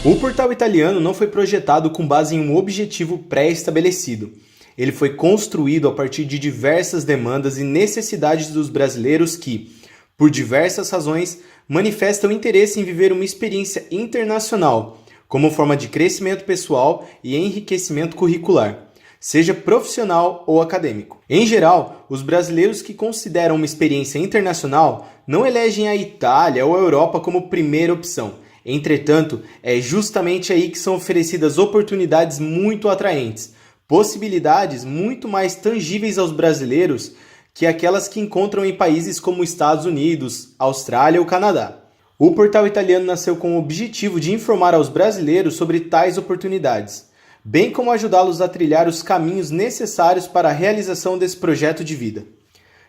O portal italiano não foi projetado com base em um objetivo pré-estabelecido. Ele foi construído a partir de diversas demandas e necessidades dos brasileiros que, por diversas razões, manifestam interesse em viver uma experiência internacional, como forma de crescimento pessoal e enriquecimento curricular, seja profissional ou acadêmico. Em geral, os brasileiros que consideram uma experiência internacional não elegem a Itália ou a Europa como primeira opção. Entretanto, é justamente aí que são oferecidas oportunidades muito atraentes, possibilidades muito mais tangíveis aos brasileiros que aquelas que encontram em países como Estados Unidos, Austrália ou Canadá. O portal italiano nasceu com o objetivo de informar aos brasileiros sobre tais oportunidades, bem como ajudá-los a trilhar os caminhos necessários para a realização desse projeto de vida.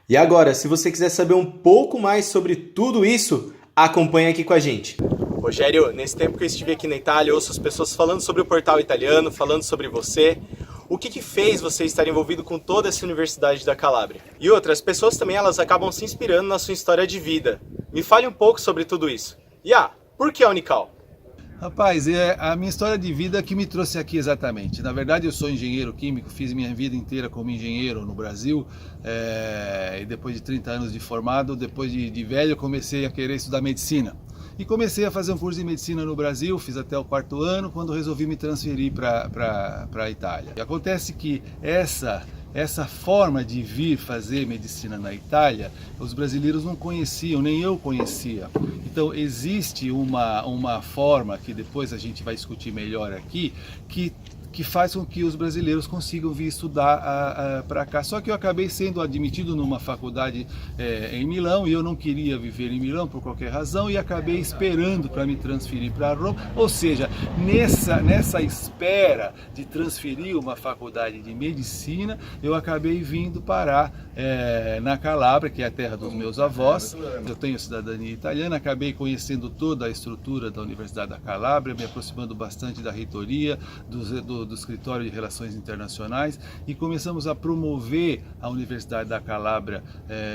E agora, se você quiser saber um pouco mais sobre tudo isso, acompanhe aqui com a gente. Rogério, nesse tempo que eu estive aqui na Itália, eu ouço as pessoas falando sobre o portal italiano, falando sobre você. O que fez você estar envolvido com toda essa Universidade da Calábria? E outras pessoas também, elas acabam se inspirando na sua história de vida. Me fale um pouco sobre tudo isso. E por que a Unical? Rapaz, é a minha história de vida que me trouxe aqui exatamente. Na verdade, eu sou engenheiro químico, fiz minha vida inteira como engenheiro no Brasil. E depois de 30 anos de formado, depois de velho, eu comecei a querer estudar medicina. E comecei a fazer um curso de medicina no Brasil, fiz até o 4º ano, quando resolvi me transferir para a Itália. E acontece que essa forma de vir fazer medicina na Itália, os brasileiros não conheciam, nem eu conhecia. Então existe uma forma, que depois a gente vai discutir melhor aqui, que faz com que os brasileiros consigam vir estudar para cá. Só que eu acabei sendo admitido numa faculdade em Milão e eu não queria viver em Milão por qualquer razão e acabei esperando para me transferir para Roma. Ou seja, nessa espera de transferir uma faculdade de medicina, eu acabei vindo parar na Calábria, que é a terra dos meus avós. Eu tenho cidadania italiana, acabei conhecendo toda a estrutura da Universidade da Calábria, me aproximando bastante da reitoria, do Escritório de Relações Internacionais e começamos a promover a Universidade da Calábria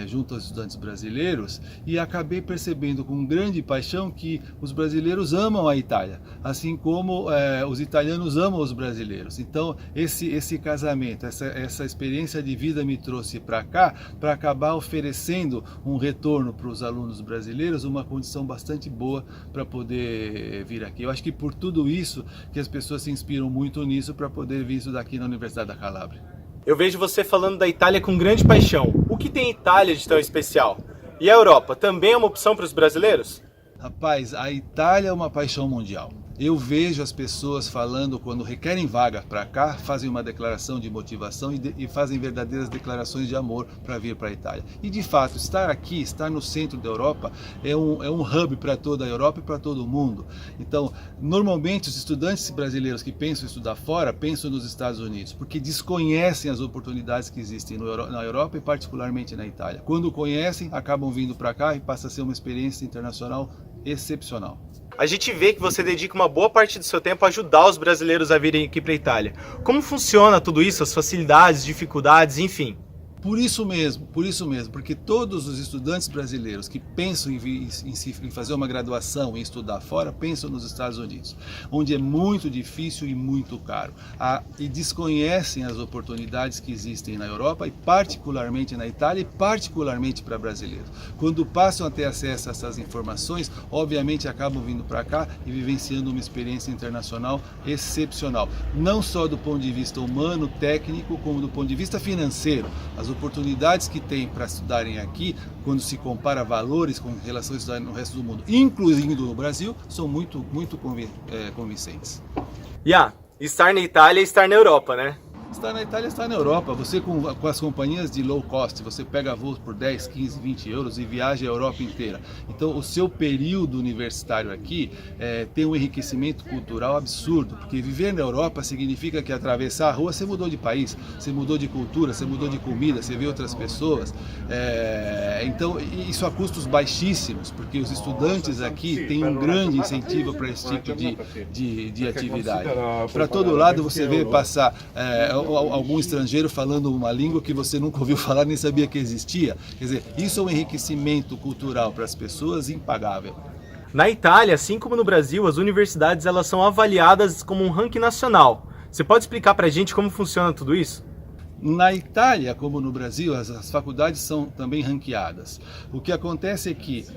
junto aos estudantes brasileiros e acabei percebendo com grande paixão que os brasileiros amam a Itália, assim como os italianos amam os brasileiros. Então esse casamento, essa experiência de vida me trouxe para cá para acabar oferecendo um retorno para os alunos brasileiros, uma condição bastante boa para poder vir aqui. Eu acho que por tudo isso que as pessoas se inspiram muito nisso para poder vir estudar aqui na Universidade da Calábria. Eu vejo você falando da Itália com grande paixão. O que tem Itália de tão especial? E a Europa também é uma opção para os brasileiros? Rapaz, a Itália é uma paixão mundial. Eu vejo as pessoas falando, quando requerem vaga para cá, fazem uma declaração de motivação e fazem verdadeiras declarações de amor para vir para a Itália. E de fato, estar aqui, estar no centro da Europa, é um hub para toda a Europa e para todo o mundo. Então, normalmente os estudantes brasileiros que pensam em estudar fora, pensam nos Estados Unidos, porque desconhecem as oportunidades que existem na Europa e particularmente na Itália. Quando conhecem, acabam vindo para cá e passa a ser uma experiência internacional excepcional. A gente vê que você dedica uma boa parte do seu tempo a ajudar os brasileiros a virem aqui para a Itália. Como funciona tudo isso, as facilidades, dificuldades, enfim? Por isso mesmo, porque todos os estudantes brasileiros que pensam em fazer uma graduação, em estudar fora, pensam nos Estados Unidos, onde é muito difícil e muito caro, e desconhecem as oportunidades que existem na Europa e particularmente na Itália e particularmente para brasileiros. Quando passam a ter acesso a essas informações, obviamente acabam vindo para cá e vivenciando uma experiência internacional excepcional, não só do ponto de vista humano, técnico, como do ponto de vista financeiro. As oportunidades que tem para estudarem aqui, quando se compara valores com relação a estudar no resto do mundo, incluindo no Brasil, são muito convincentes. Estar na Itália é estar na Europa, né? Estar na Itália, estar na Europa. Você com as companhias de low cost, você pega voos por 10, 15, 20 euros e viaja a Europa inteira. Então o seu período universitário aqui tem um enriquecimento cultural absurdo, porque viver na Europa significa que atravessar a rua você mudou de país, você mudou de cultura, você mudou de comida, você vê outras pessoas. Então isso a custos baixíssimos, porque os estudantes aqui têm um grande incentivo para esse tipo de atividade. Para todo lado você vê passar algum estrangeiro falando uma língua que você nunca ouviu falar nem sabia que existia. Quer dizer, isso é um enriquecimento cultural para as pessoas impagável. Na Itália, assim como no Brasil, as universidades elas são avaliadas como um ranking nacional. Você pode explicar pra gente como funciona tudo isso? Na Itália, como no Brasil, as faculdades são também ranqueadas. O que acontece é que,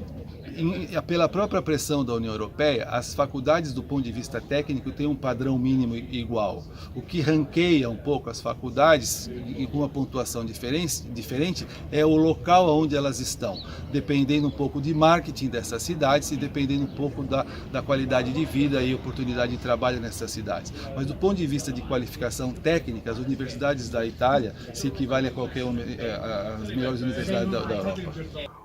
pela própria pressão da União Europeia, as faculdades do ponto de vista técnico têm um padrão mínimo igual. O que ranqueia um pouco as faculdades com uma pontuação diferente é o local onde elas estão, dependendo um pouco de marketing dessas cidades e dependendo um pouco da qualidade de vida e oportunidade de trabalho nessas cidades. Mas do ponto de vista de qualificação técnica, as universidades da Itália se equivalem a qualquer as melhores universidades da Europa.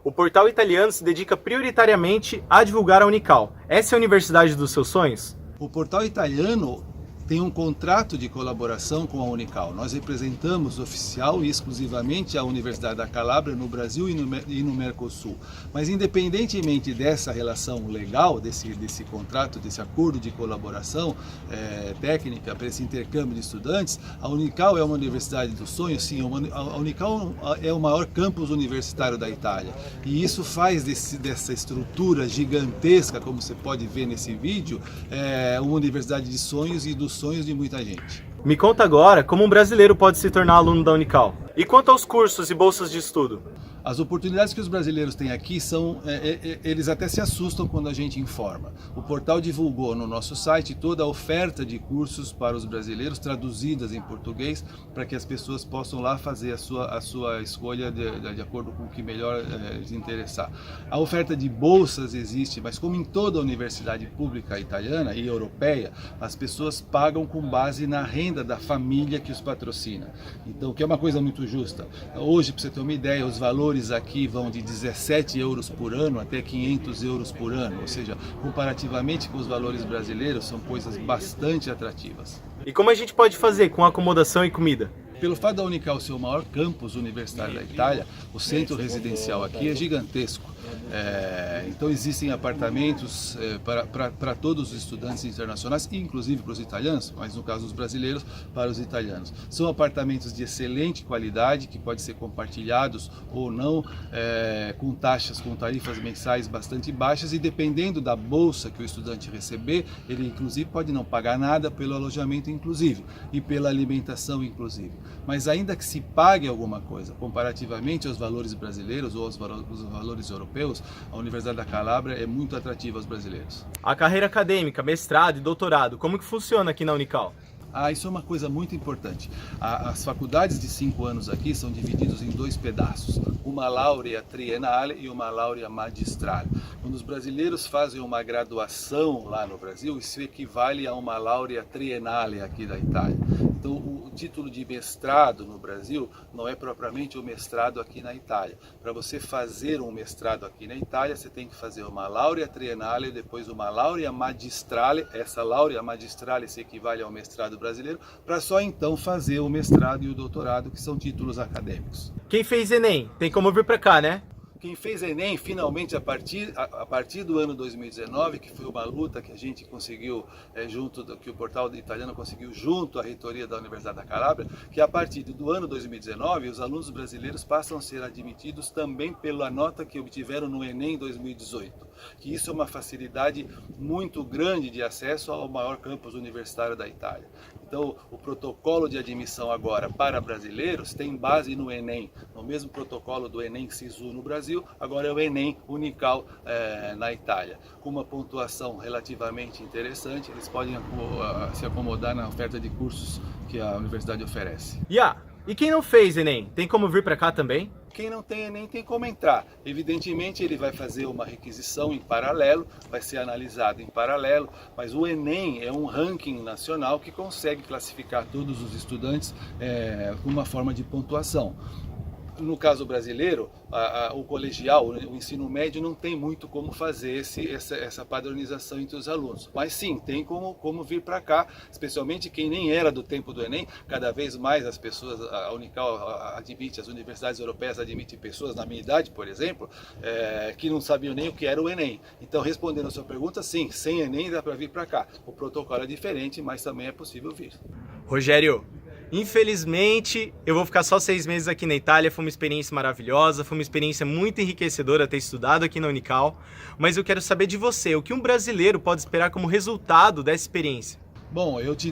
O portal italiano se dedica prioritariamente a divulgar a Unical. Essa é a universidade dos seus sonhos? O portal italiano tem um contrato de colaboração com a Unical. Nós representamos oficial e exclusivamente a Universidade da Calábria no Brasil e no Mercosul. Mas independentemente dessa relação legal, desse contrato, desse acordo de colaboração técnica para esse intercâmbio de estudantes, a Unical é uma universidade dos sonhos, sim. A Unical é o maior campus universitário da Itália. E isso faz dessa estrutura gigantesca, como você pode ver nesse vídeo, uma universidade de sonhos e dos sonhos de muita gente. Me conta agora como um brasileiro pode se tornar aluno da Unical. E quanto aos cursos e bolsas de estudo? As oportunidades que os brasileiros têm aqui eles até se assustam quando a gente informa. O portal divulgou no nosso site toda a oferta de cursos para os brasileiros, traduzidas em português, para que as pessoas possam lá fazer a sua escolha de acordo com o que melhor lhes interessar. A oferta de bolsas existe, mas como em toda universidade pública italiana e europeia, as pessoas pagam com base na renda da família que os patrocina. Então, o que é uma coisa muito justa. Hoje, para você ter uma ideia, os valores aqui vão de 17 euros por ano até 500 euros por ano, ou seja, comparativamente com os valores brasileiros, são coisas bastante atrativas. E como a gente pode fazer com acomodação e comida? Pelo fato da Unical ser o maior campus universitário da Itália, o centro residencial aqui é gigantesco. Então existem apartamentos para todos os estudantes internacionais, inclusive para os italianos, mas no caso dos brasileiros, para os italianos. São apartamentos de excelente qualidade, que podem ser compartilhados ou não, com tarifas mensais bastante baixas, e dependendo da bolsa que o estudante receber, ele inclusive pode não pagar nada pelo alojamento inclusive e pela alimentação inclusive. Mas ainda que se pague alguma coisa, comparativamente aos valores brasileiros ou aos valores europeus, a Universidade da Calábria é muito atrativa aos brasileiros. A carreira acadêmica, mestrado e doutorado, como que funciona aqui na Unical? Isso é uma coisa muito importante. As faculdades de 5 anos aqui são divididas em 2 pedaços, uma laurea triennale e uma laurea magistrale. Quando os brasileiros fazem uma graduação lá no Brasil, isso equivale a uma laurea triennale aqui da Itália. Então, o título de mestrado no Brasil não é propriamente o mestrado aqui na Itália. Para você fazer um mestrado aqui na Itália, você tem que fazer uma laurea triennale, depois uma laurea magistrale. Essa laurea magistrale se equivale ao mestrado brasileiro, para só então fazer o mestrado e o doutorado, que são títulos acadêmicos. Quem fez Enem tem como vir para cá, né? Quem fez Enem, finalmente, a partir do ano 2019, que foi uma luta que a gente conseguiu, que o portal italiano conseguiu junto à reitoria da Universidade da Calábria, que a partir do ano 2019, os alunos brasileiros passam a ser admitidos também pela nota que obtiveram no Enem 2018. Que isso é uma facilidade muito grande de acesso ao maior campus universitário da Itália. Então, o protocolo de admissão agora para brasileiros tem base no Enem, no mesmo protocolo do Enem Sisu no Brasil, agora é o Enem Unical na Itália. Com uma pontuação relativamente interessante, eles podem se acomodar na oferta de cursos que a universidade oferece. E quem não fez Enem, tem como vir para cá também? Quem não tem Enem tem como entrar. Evidentemente ele vai fazer uma requisição em paralelo, vai ser analisado em paralelo, mas o Enem é um ranking nacional que consegue classificar todos os estudantes com uma forma de pontuação. No caso brasileiro, o colegial, o ensino médio não tem muito como fazer essa padronização entre os alunos. Mas sim, tem como vir para cá, especialmente quem nem era do tempo do Enem. Cada vez mais as pessoas, a Unical admite, as universidades europeias admitem pessoas na minha idade, por exemplo, que não sabiam nem o que era o Enem. Então, respondendo a sua pergunta, sim, sem Enem dá para vir para cá. O protocolo é diferente, mas também é possível vir. Rogério, Infelizmente, eu vou ficar só 6 meses aqui na Itália. Foi uma experiência maravilhosa, foi uma experiência muito enriquecedora ter estudado aqui na Unical. Mas eu quero saber de você, o que um brasileiro pode esperar como resultado dessa experiência? Bom, eu te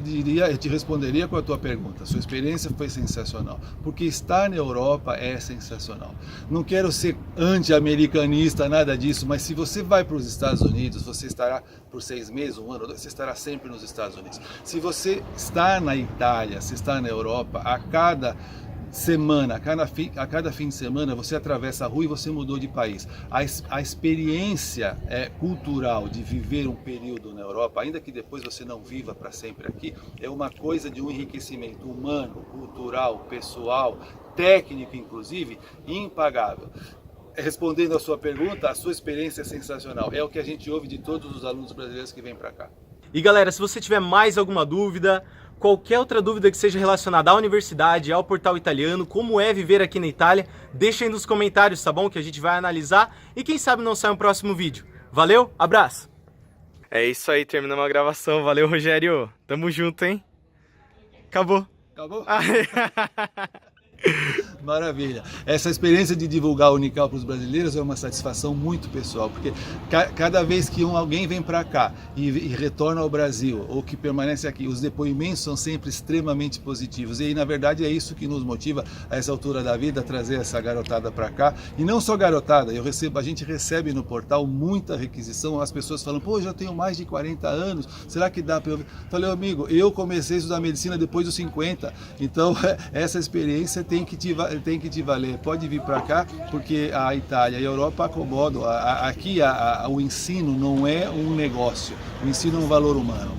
responderia com a tua pergunta. Sua experiência foi sensacional, porque estar na Europa é sensacional. Não quero ser anti-americanista, nada disso, mas se você vai para os Estados Unidos, você estará por 6 meses, 1 ano, você estará sempre nos Estados Unidos. Se você está na Itália, se está na Europa, a cada semana, a cada fim de semana você atravessa a rua e você mudou de país. A experiência cultural de viver um período na Europa, ainda que depois você não viva para sempre aqui, é uma coisa de um enriquecimento humano, cultural, pessoal, técnico inclusive, impagável. Respondendo a sua pergunta, a sua experiência é sensacional. É o que a gente ouve de todos os alunos brasileiros que vêm para cá. E galera, se você tiver mais alguma dúvida, qualquer outra dúvida que seja relacionada à universidade, ao portal italiano, como é viver aqui na Itália, deixa aí nos comentários, tá bom? Que a gente vai analisar e quem sabe não sai um próximo vídeo. Valeu, abraço! É isso aí, terminamos a gravação. Valeu, Rogério. Tamo junto, hein? Acabou. Acabou? Maravilha. Essa experiência de divulgar a Unical para os brasileiros é uma satisfação muito pessoal, porque cada vez que alguém vem para cá e retorna ao Brasil, ou que permanece aqui, os depoimentos são sempre extremamente positivos. E na verdade é isso que nos motiva a essa altura da vida a trazer essa garotada para cá. E não só garotada, a gente recebe no portal muita requisição, as pessoas falam, pô, já tenho mais de 40 anos, será que dá para eu... Falei, amigo, eu comecei a estudar medicina depois dos 50, então essa experiência tem que te valer. Pode vir para cá, porque a Itália e a Europa acomodam. Aqui o ensino não é um negócio, o ensino é um valor humano.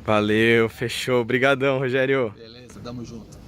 Valeu, fechou. Obrigadão, Rogério. Beleza, tamo junto.